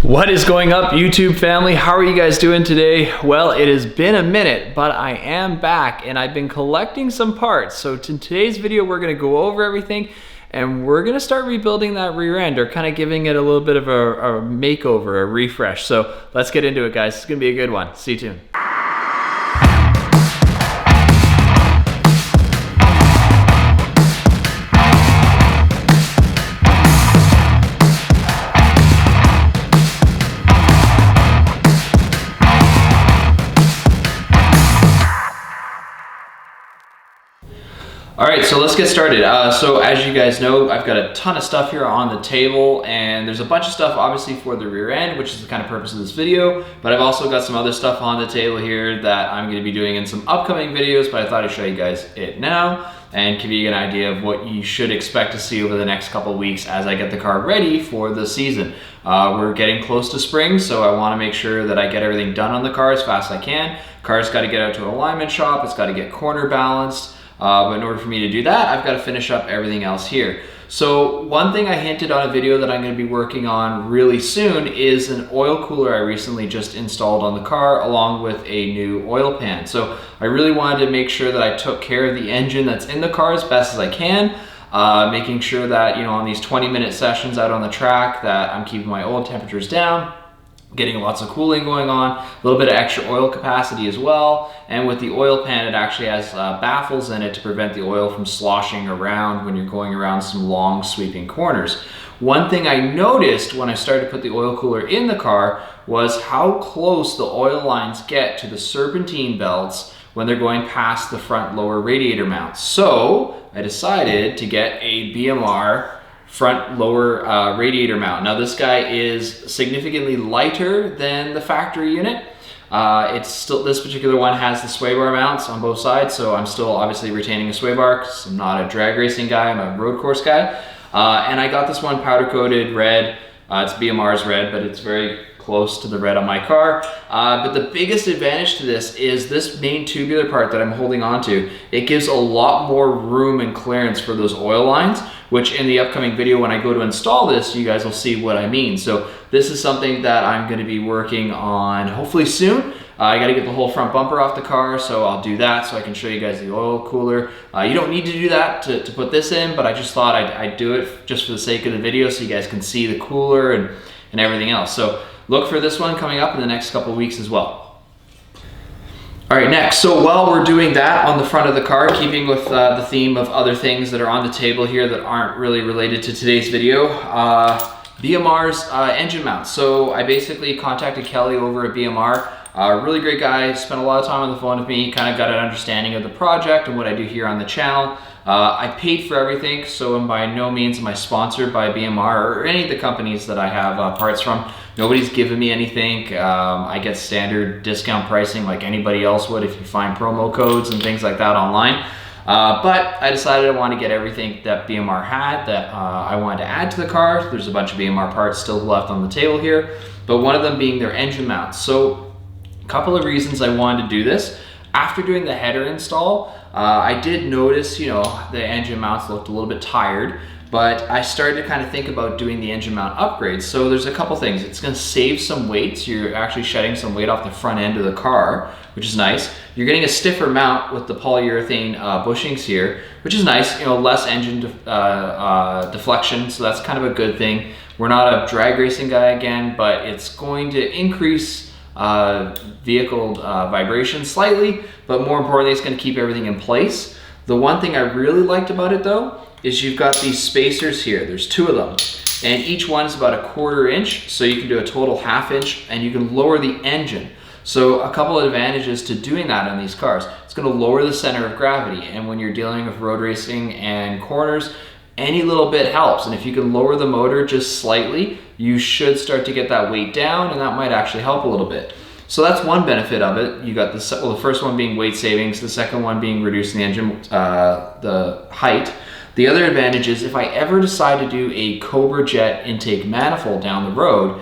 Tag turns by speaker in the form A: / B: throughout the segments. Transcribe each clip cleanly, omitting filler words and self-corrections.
A: What is going up, YouTube family? How are you guys doing today? Well, it has been a minute, but I am back and I've been collecting some parts. So in today's video, we're gonna go over everything and we're gonna start rebuilding that rear end, or kind of giving it a little bit of a makeover, a refresh. So let's get into it, guys. It's gonna be a good one. Stay tuned. All right, so let's get started. So as you guys know, I've got a ton of stuff here on the table, and there's a bunch of stuff obviously for the rear end, which is the kind of purpose of this video, but I've also got some other stuff on the table here that I'm gonna be doing in some upcoming videos, but I thought I'd show you guys it now and give you an idea of what you should expect to see over the next couple of weeks as I get the car ready for the season. We're getting close to spring, so I wanna make sure that I get everything done on the car as fast as I can. Car's gotta get out to an alignment shop, it's gotta get corner balanced, but in order for me to do that, I've got to finish up everything else here. So one thing I hinted on a video that I'm going to be working on really soon is an oil cooler I recently just installed on the car, along with a new oil pan. So I really wanted to make sure that I took care of the engine that's in the car as best as I can, making sure that, you know, on these 20-minute sessions out on the track that I'm keeping my oil temperatures down, getting lots of cooling going on, a little bit of extra oil capacity as well. And with the oil pan, it actually has baffles in it to prevent the oil from sloshing around when you're going around some long sweeping corners. One thing I noticed when I started to put the oil cooler in the car was how close the oil lines get to the serpentine belts when they're going past the front lower radiator mounts. So I decided to get a BMR front lower radiator mount. Now this guy is significantly lighter than the factory unit. It's still, this particular one has the sway bar mounts on both sides, so I'm still obviously retaining a sway bar because I'm not a drag racing guy, I'm a road course guy. And I got this one powder coated red. It's BMR's red, but it's very close to the red on my car. But the biggest advantage to this is this main tubular part that I'm holding on to. It gives a lot more room and clearance for those oil lines, which in the upcoming video when I go to install this, you guys will see what I mean. So this is something that I'm gonna be working on hopefully soon. I gotta get the whole front bumper off the car, so I'll do that so I can show you guys the oil cooler. You don't need to do that to put this in, but I just thought I'd do it just for the sake of the video so you guys can see the cooler and everything else. So look for this one coming up in the next couple of weeks as well. All right, next, so while we're doing that on the front of the car, keeping with the theme of other things that are on the table here that aren't really related to today's video, BMR's engine mount. So I basically contacted Kelly over at BMR, really great guy, spent a lot of time on the phone with me, kind of got an understanding of the project and what I do here on the channel. I paid for everything, so I'm by no means am I sponsored by BMR or any of the companies that I have parts from. Nobody's given me anything. I get standard discount pricing like anybody else would if you find promo codes and things like that online. But I decided I wanted to get everything that BMR had that I wanted to add to the car. There's a bunch of BMR parts still left on the table here, but one of them being their engine mounts. So a couple of reasons I wanted to do this. After doing the header install, I did notice, you know, the engine mounts looked a little bit tired, but I started to kind of think about doing the engine mount upgrades. So there's a couple things. It's gonna save some weight, so you're actually shedding some weight off the front end of the car, which is nice. You're getting a stiffer mount with the polyurethane bushings here, which is nice, you know, less engine deflection, so that's kind of a good thing. We're not a drag racing guy again, but it's going to increase vehicle vibration slightly, but more importantly, it's gonna keep everything in place. The one thing I really liked about it though, is you've got these spacers here. There's two of them, and each one is about a 1/4 inch, so you can do a total 1/2 inch, and you can lower the engine. So a couple of advantages to doing that on these cars. It's gonna lower the center of gravity, and when you're dealing with road racing and corners, any little bit helps. And if you can lower the motor just slightly, you should start to get that weight down, and that might actually help a little bit. So that's one benefit of it. You got the first one being weight savings, the second one being reducing the engine, the height. The other advantage is if I ever decide to do a Cobra Jet intake manifold down the road,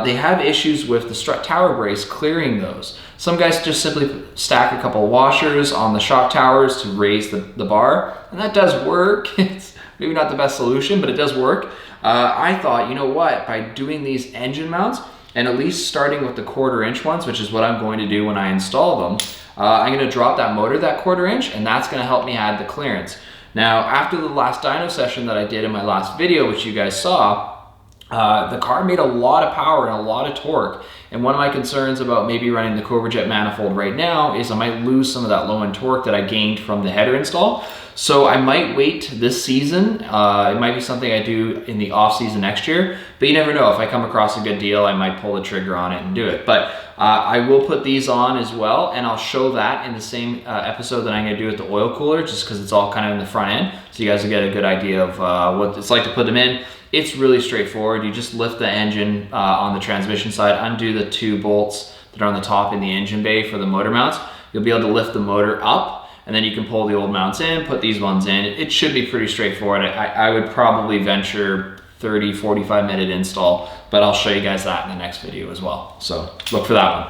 A: they have issues with the strut tower brace clearing those. Some guys just simply stack a couple washers on the shock towers to raise the bar, and that does work. It's maybe not the best solution, but it does work. I thought, you know what, by doing these engine mounts, and at least starting with the 1/4 inch ones, which is what I'm going to do when I install them, I'm going to drop that motor that 1/4 inch, and that's going to help me add the clearance. Now, after the last dyno session that I did in my last video, which you guys saw, the car made a lot of power and a lot of torque. And one of my concerns about maybe running the Cobra Jet manifold right now is I might lose some of that low end torque that I gained from the header install. So I might wait this season. It might be something I do in the off season next year, but you never know. If I come across a good deal, I might pull the trigger on it and do it. But I will put these on as well, and I'll show that in the same episode that I'm gonna do with the oil cooler, just because it's all kind of in the front end. So you guys will get a good idea of what it's like to put them in. It's really straightforward. You just lift the engine on the transmission side, undo the 2 bolts that are on the top in the engine bay for the motor mounts. You'll be able to lift the motor up, and then you can pull the old mounts in, put these ones in. It should be pretty straightforward. I would probably venture 30, 45 minute install, but I'll show you guys that in the next video as well. So look for that one.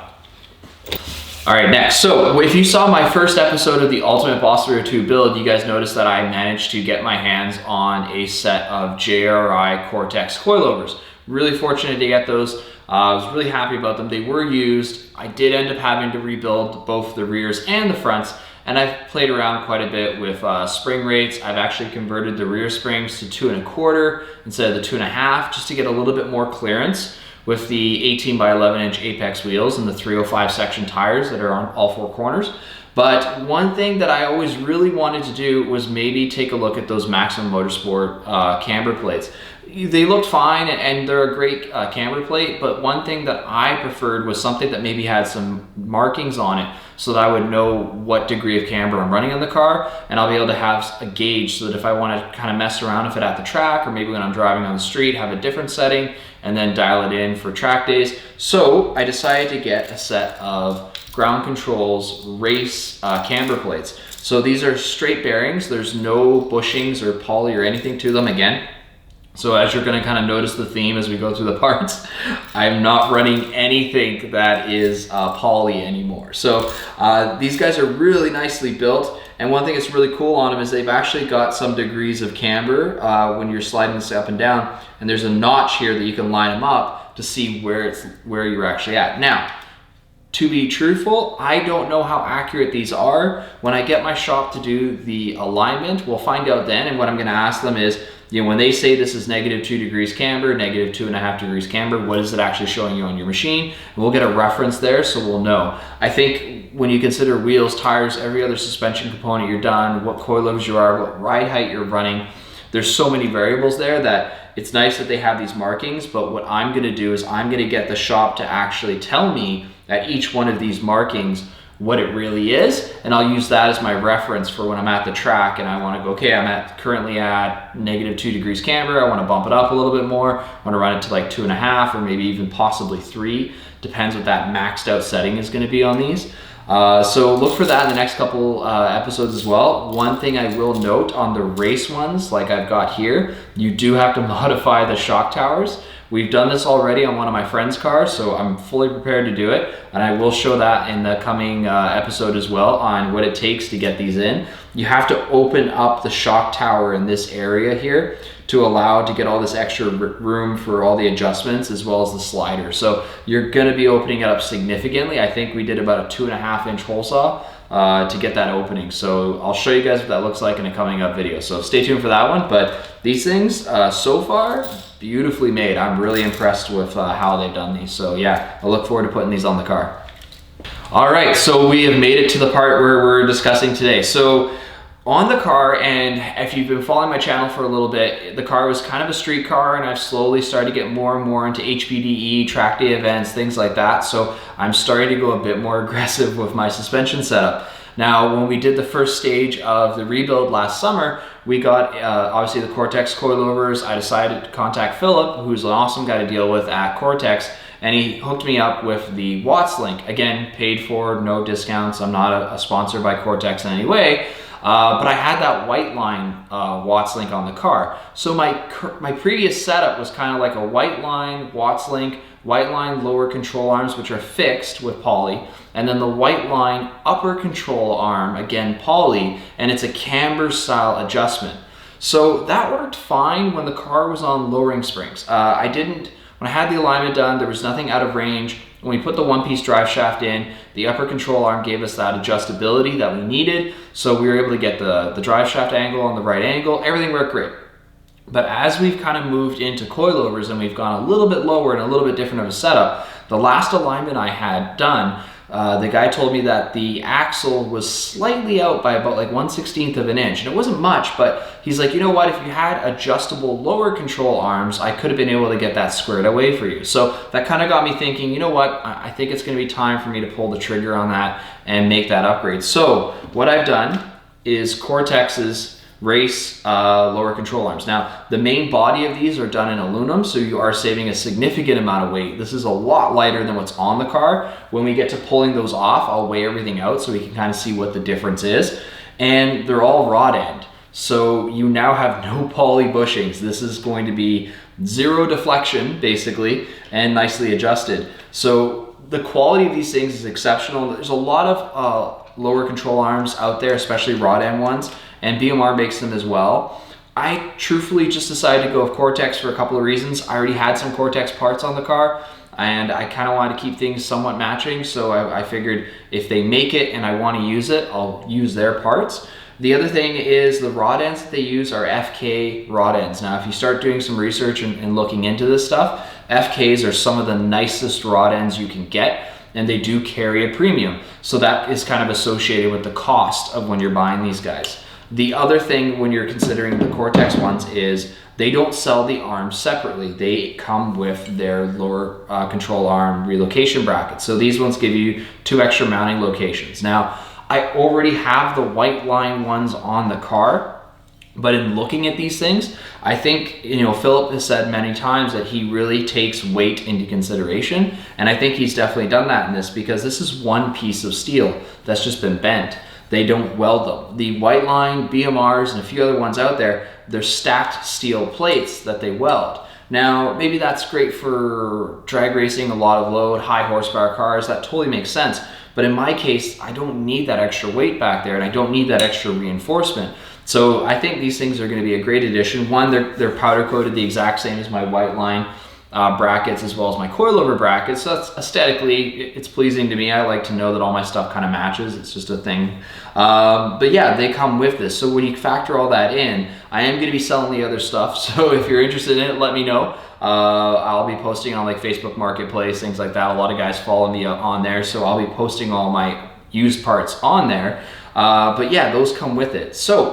A: All right, next. So if you saw my first episode of the Ultimate Boss 302 build, you guys noticed that I managed to get my hands on a set of JRI Cortex coilovers. Really fortunate to get those. I was really happy about them. They were used. I did end up having to rebuild both the rears and the fronts, and I've played around quite a bit with spring rates. I've actually converted the rear springs to 2 1/4 instead of the 2 1/2, just to get a little bit more clearance with the 18 by 11 inch Apex wheels and the 305 section tires that are on all 4 corners. But one thing that I always really wanted to do was maybe take a look at those Maximum Motorsport camber plates. They looked fine and they're a great camber plate, but one thing that I preferred was something that maybe had some markings on it so that I would know what degree of camber I'm running on the car, and I'll be able to have a gauge so that if I want to kind of mess around with it at the track, or maybe when I'm driving on the street, have a different setting and then dial it in for track days. So I decided to get a set of Ground Control's race camber plates. So these are straight bearings. There's no bushings or poly or anything to them again. So as you're gonna kind of notice the theme as we go through the parts, I'm not running anything that is poly anymore. So these guys are really nicely built. And one thing that's really cool on them is they've actually got some degrees of camber when you're sliding this up and down. And there's a notch here that you can line them up to see where you're actually at. Now, to be truthful, I don't know how accurate these are. When I get my shop to do the alignment, we'll find out then. And what I'm gonna ask them is, you know, when they say this is -2 degrees camber, -2 1/2 degrees camber, what is it actually showing you on your machine? And we'll get a reference there so we'll know. I think when you consider wheels, tires, every other suspension component you're done, what coilovers you are, what ride height you're running, there's so many variables there that it's nice that they have these markings, but what I'm gonna do is I'm gonna get the shop to actually tell me at each one of these markings what it really is, and I'll use that as my reference for when I'm at the track and I want to go, okay, I'm currently at -2 degrees camber, I want to bump it up a little bit more, I want to run it to like 2 1/2 or maybe even possibly 3, depends what that maxed out setting is going to be on these. So look for that in the next couple episodes as well. One thing I will note on the race ones, like I've got here, you do have to modify the shock towers. We've done this already on one of my friend's cars, so I'm fully prepared to do it. And I will show that in the coming episode as well on what it takes to get these in. You have to open up the shock tower in this area here to allow to get all this extra room for all the adjustments as well as the slider. So you're gonna be opening it up significantly. I think we did about a 2 1/2 inch hole saw to get that opening. So I'll show you guys what that looks like in a coming up video. So stay tuned for that one. But these things so far, beautifully made. I'm really impressed with how they've done these. So yeah, I look forward to putting these on the car. All right, so we have made it to the part where we're discussing today. So on the car, and if you've been following my channel for a little bit, the car was kind of a street car, and I've slowly started to get more and more into HPDE, track day events, things like that. So I'm starting to go a bit more aggressive with my suspension setup. Now, when we did the first stage of the rebuild last summer, we got obviously the Cortex coilovers. I decided to contact Philip, who's an awesome guy to deal with at Cortex, and he hooked me up with the Watts link. Again, paid for, no discounts. I'm not a sponsor by Cortex in any way. But I had that white line Watts link on the car. So my previous setup was kind of like a white line Watts link, white line lower control arms, which are fixed with poly, and then the white line upper control arm, again poly, and it's a camber style adjustment. So that worked fine when the car was on lowering springs. When I had the alignment done, there was nothing out of range. When we put the one-piece drive shaft in, the upper control arm gave us that adjustability that we needed. So we were able to get the drive shaft angle on the right angle. Everything worked great. But as we've kind of moved into coilovers and we've gone a little bit lower and a little bit different of a setup, the last alignment I had done, the guy told me that the axle was slightly out by about like 1/16 of an inch. And it wasn't much, but he's like, you know what, if you had adjustable lower control arms, I could have been able to get that squared away for you. So that kind of got me thinking, you know what, I think it's gonna be time for me to pull the trigger on that and make that upgrade. So what I've done is Cortex's race lower control arms. Now, the main body of these are done in aluminum, so you are saving a significant amount of weight. This is a lot lighter than what's on the car. When we get to pulling those off, I'll weigh everything out so we can kind of see what the difference is. And they're all rod end. So you now have no poly bushings. This is going to be zero deflection, basically, and nicely adjusted. So the quality of these things is exceptional. There's a lot of lower control arms out there, especially rod end ones, and BMR makes them as well. I truthfully just decided to go with Cortex for a couple of reasons. I already had some Cortex parts on the car, and I kind of wanted to keep things somewhat matching, so I figured if they make it and I want to use it, I'll use their parts. The other thing is the rod ends that they use are FK rod ends. Now, if you start doing some research and looking into this stuff, FKs are some of the nicest rod ends you can get, and they do carry a premium. So that is kind of associated with the cost of when you're buying these guys. The other thing when you're considering the Cortex ones is they don't sell the arms separately. They come with their lower control arm relocation brackets. So these ones give you 2 extra mounting locations. Now, I already have the white line ones on the car, but in looking at these things, I think, Philip has said many times that he really takes weight into consideration. And I think he's definitely done that in this, because this is one piece of steel that's just been bent. They don't weld them. The white line, BMRs, and a few other ones out there, they're stacked steel plates that they weld. Now, maybe that's great for drag racing, a lot of load, high horsepower cars. That totally makes sense. But in my case, I don't need that extra weight back there, and I don't need that extra reinforcement. So I think these things are going to be a great addition. One, they're powder coated the exact same as my white line brackets, as well as my coilover brackets. So that's aesthetically, it's pleasing to me. I like to know that all my stuff kind of matches. It's just a thing. But yeah, they come with this. So when you factor all that in, I am going to be selling the other stuff. So if you're interested in it, let me know. I'll be posting on like Facebook Marketplace, things like that. A lot of guys follow me on there. So I'll be posting all my used parts on there. But yeah, those come with it. So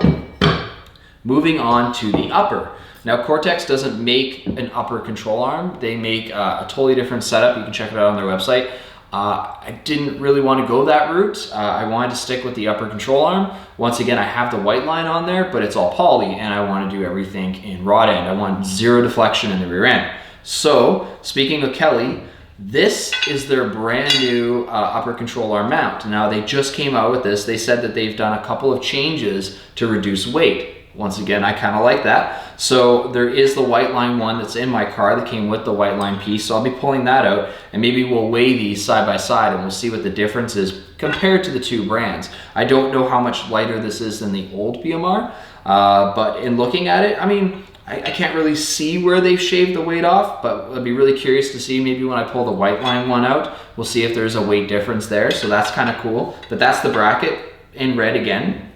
A: moving on to the upper. Now, Cortex doesn't make an upper control arm. They make a totally different setup. You can check it out on their website. I didn't really want to go that route. I wanted to stick with the upper control arm. Once again, I have the white line on there, but it's all poly, and I want to do everything in rod end. I want zero deflection in the rear end. So, speaking of Kelly, this is their brand new upper control arm mount. Now, they just came out with this. They said that they've done a couple of changes to reduce weight. Once again, I kind of like that. So there is the white line one that's in my car that came with the white line piece. So I'll be pulling that out, and maybe we'll weigh these side by side and we'll see what the difference is compared to the two brands. I don't know how much lighter this is than the old BMR, but in looking at it, I mean, I can't really see where they've shaved the weight off, but I'd be really curious to see maybe when I pull the white line one out, we'll see if there's a weight difference there. So that's kind of cool. But that's the bracket in red again.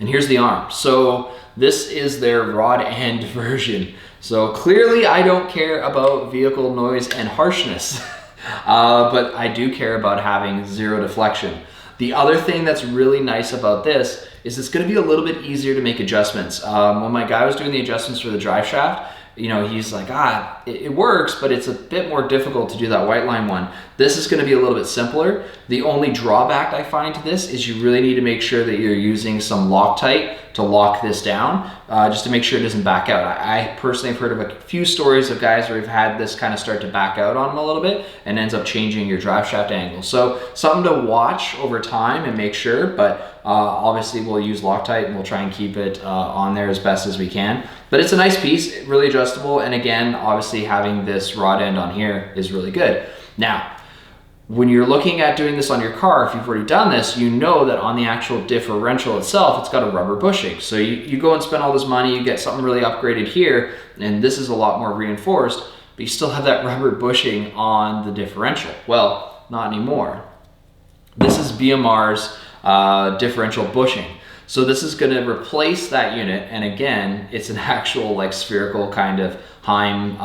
A: And here's the arm. So this is their rod end version. So clearly I don't care about vehicle noise and harshness, but I do care about having zero deflection. The other thing that's really nice about this is it's gonna be a little bit easier to make adjustments. When my guy was doing the adjustments for the drive shaft, he's like, it works, but it's a bit more difficult to do that white line one. This is gonna be a little bit simpler. The only drawback I find to this is you really need to make sure that you're using some Loctite to lock this down, just to make sure it doesn't back out. I personally have heard of a few stories of guys where we've had this kind of start to back out on them a little bit and ends up changing your drive shaft angle. So something to watch over time and make sure, but obviously we'll use Loctite and we'll try and keep it on there as best as we can. But it's a nice piece, really adjustable, and again, obviously having this rod end on here is really good. Now, When you're looking at doing this on your car, if you've already done this, you know that on the actual differential itself, it's got a rubber bushing. So you go and spend all this money, you get something really upgraded here, and this is a lot more reinforced, but you still have that rubber bushing on the differential. Well, not anymore. This is BMR's differential bushing. So this is going to replace that unit, and again, it's an actual like spherical kind of Heim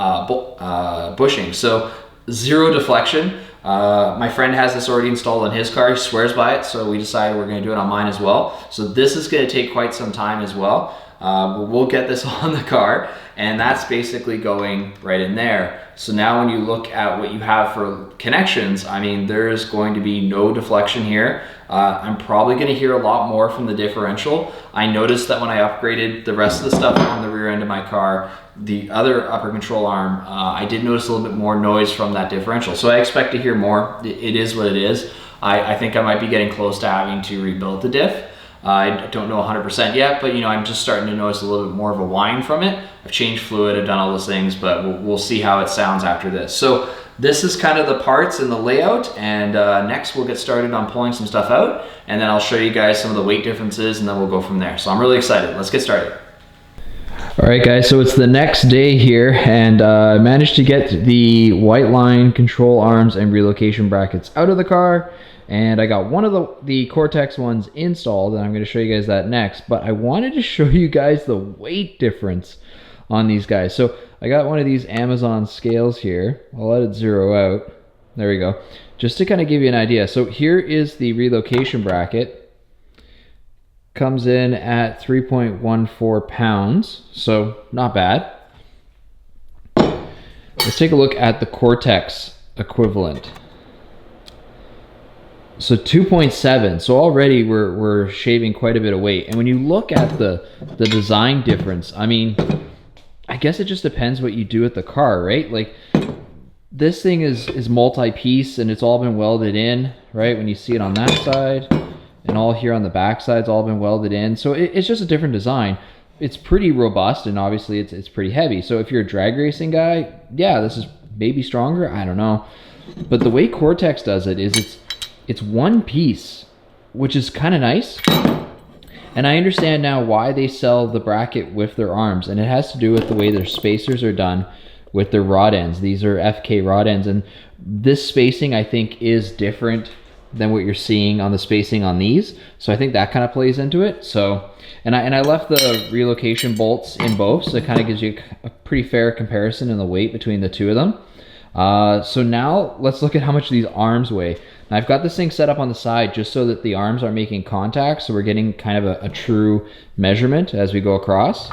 A: bushing. So zero deflection. My friend has this already installed on his car. He swears by it, so we decided we're going to do it on mine as well. So this is going to take quite some time as well. We'll get this on the car, and that's basically going right in there. So now when you look at what you have for connections, I mean, there's going to be no deflection here. I'm probably going to hear a lot more from the differential. I noticed that when I upgraded the rest of the stuff on the rear end of my car, the other upper control arm, I did notice a little bit more noise from that differential. So I expect to hear more. It is what it is. I think I might be getting close to having to rebuild the diff. I don't know 100% yet, but I'm just starting to notice a little bit more of a whine from it. I've changed fluid, I've done all those things, but we'll see how it sounds after this. So this is kind of the parts and the layout, and next we'll get started on pulling some stuff out, and then I'll show you guys some of the weight differences, and then we'll go from there. So I'm really excited. Let's get started. All right, guys, so it's the next day here, and I managed to get the white line control arms and relocation brackets out of the car. And I got one of the Cortex ones installed, and I'm going to show you guys that next. But I wanted to show you guys the weight difference on these guys. So I got one of these Amazon scales here. I'll let it zero out. There we go. Just to kind of give you an idea. So here is the relocation bracket. Comes in at 3.14 pounds. So not bad. Let's take a look at the Cortex equivalent. So 2.7, so already we're shaving quite a bit of weight. And when you look at the design difference, I mean, I guess it just depends what you do with the car, right? Like this thing is multi-piece and it's all been welded in, right? When you see it on that side and all here on the back side's all been welded in. So it's just a different design. It's pretty robust and obviously it's pretty heavy. So if you're a drag racing guy, yeah, this is maybe stronger, I don't know. But the way Cortex does it is it's one piece, which is kind of nice. And I understand now why they sell the bracket with their arms, and it has to do with the way their spacers are done with their rod ends. These are FK rod ends, and this spacing I think is different than what you're seeing on the spacing on these. So I think that kind of plays into it. So, and I left the relocation bolts in both, so it kind of gives you a pretty fair comparison in the weight between the two of them. So now let's look at how much these arms weigh. Now I've got this thing set up on the side just so that the arms are making contact, so we're getting kind of a true measurement as we go across.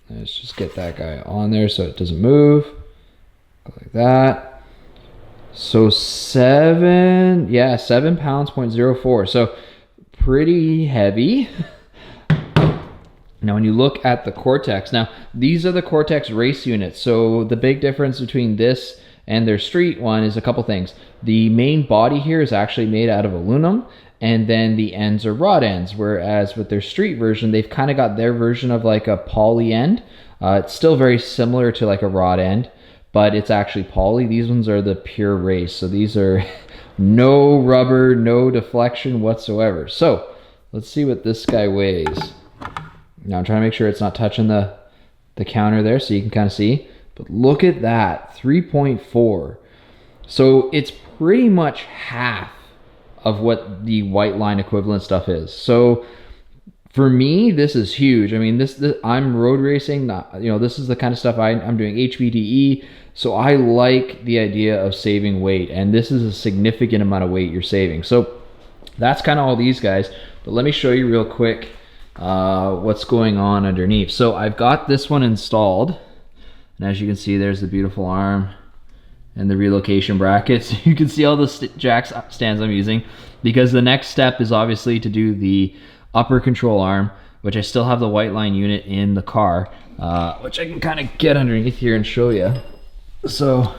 A: Let's just get that guy on there so it doesn't move. Go like that. So 7 pounds, 0.04. So pretty heavy. Now when you look at the Cortex, now these are the Cortex race units. So the big difference between this and their street one is a couple things. The main body here is actually made out of aluminum, and then the ends are rod ends, whereas with their street version, they've kind of got their version of like a poly end. It's still very similar to like a rod end, but it's actually poly. These ones are the pure race. So these are no rubber, no deflection whatsoever. So let's see what this guy weighs. Now I'm trying to make sure it's not touching the counter there so you can kind of see. But look at that, 3.4. So it's pretty much half of what the white line equivalent stuff is. So for me, this is huge. I mean, this I'm road racing, this is the kind of stuff I'm doing HVDE. So I like the idea of saving weight, and this is a significant amount of weight you're saving. So that's kind of all these guys. But let me show you real quick what's going on underneath. So I've got this one installed, and as you can see, there's the beautiful arm and the relocation brackets. You can see all the jack stands I'm using, because the next step is obviously to do the upper control arm, which I still have the white line unit in the car, which I can kind of get underneath here and show you. So,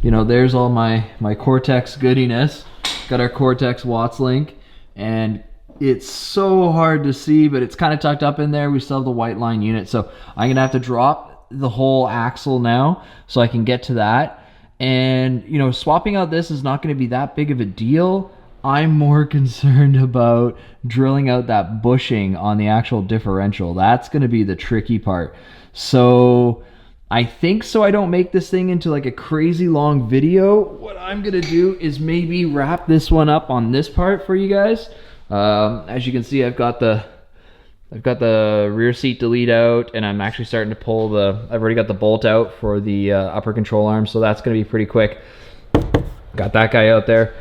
A: there's all my Cortex goodiness. Got our Cortex Watts link, and it's so hard to see, but it's kind of tucked up in there. We still have the white line unit, so I'm gonna have to drop the whole axle now so I can get to that.
B: And, you know, swapping out this is not going to be that big of a deal. I'm more concerned about drilling out that bushing on the actual differential. That's going to be the tricky part. So I think, so I don't make this thing into like a crazy long video, what I'm going to do is maybe wrap this one up on this part for you guys. As you can see, I've got the rear seat delete out, and I'm actually starting to pull I've already got the bolt out for the upper control arm, so that's going to be pretty quick. Got that guy out there.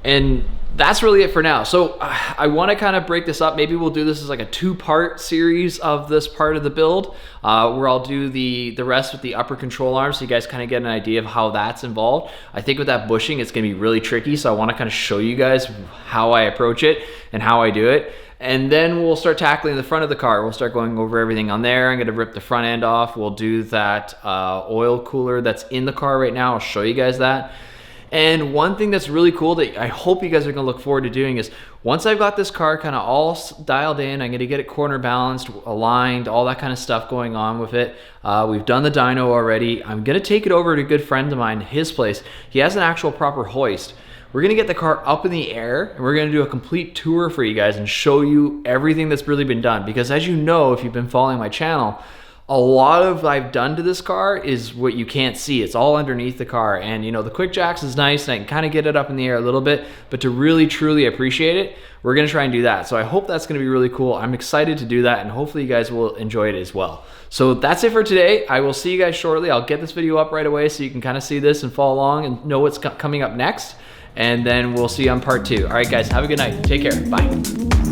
B: And that's really it for now. So I want to kind of break this up. Maybe we'll do this as like a 2-part series of this part of the build, where I'll do the rest with the upper control arm, so you guys kind of get an idea of how that's involved. I think with that bushing, it's going to be really tricky, so I want to kind of show you guys how I approach it and how I do it. And then we'll start tackling the front of the car. We'll start going over everything on there. I'm going to rip the front end off. We'll do that oil cooler that's in the car right now. I'll show you guys that. And one thing that's really cool that I hope you guys are going to look forward to doing is, once I've got this car kind of all dialed in, I'm going to get it corner balanced, aligned, all that kind of stuff going on with it. We've done the dyno already. I'm going to take it over to a good friend of mine, his place. He has an actual proper hoist. We're going to get the car up in the air, and we're going to do a complete tour for you guys and show you everything that's really been done. Because as you know, if you've been following my channel, a lot of what I've done to this car is what you can't see. It's all underneath the car. And you know, the quick jacks is nice, and I can kind of get it up in the air a little bit, but to really truly appreciate it, we're going to try and do that. So I hope that's going to be really cool. I'm excited to do that, and hopefully you guys will enjoy it as well. So that's it for today. I will see you guys shortly. I'll get this video up right away so you can kind of see this and follow along and know what's coming up next. And then we'll see you on part 2. All right, guys, have a good night. Take care. Bye.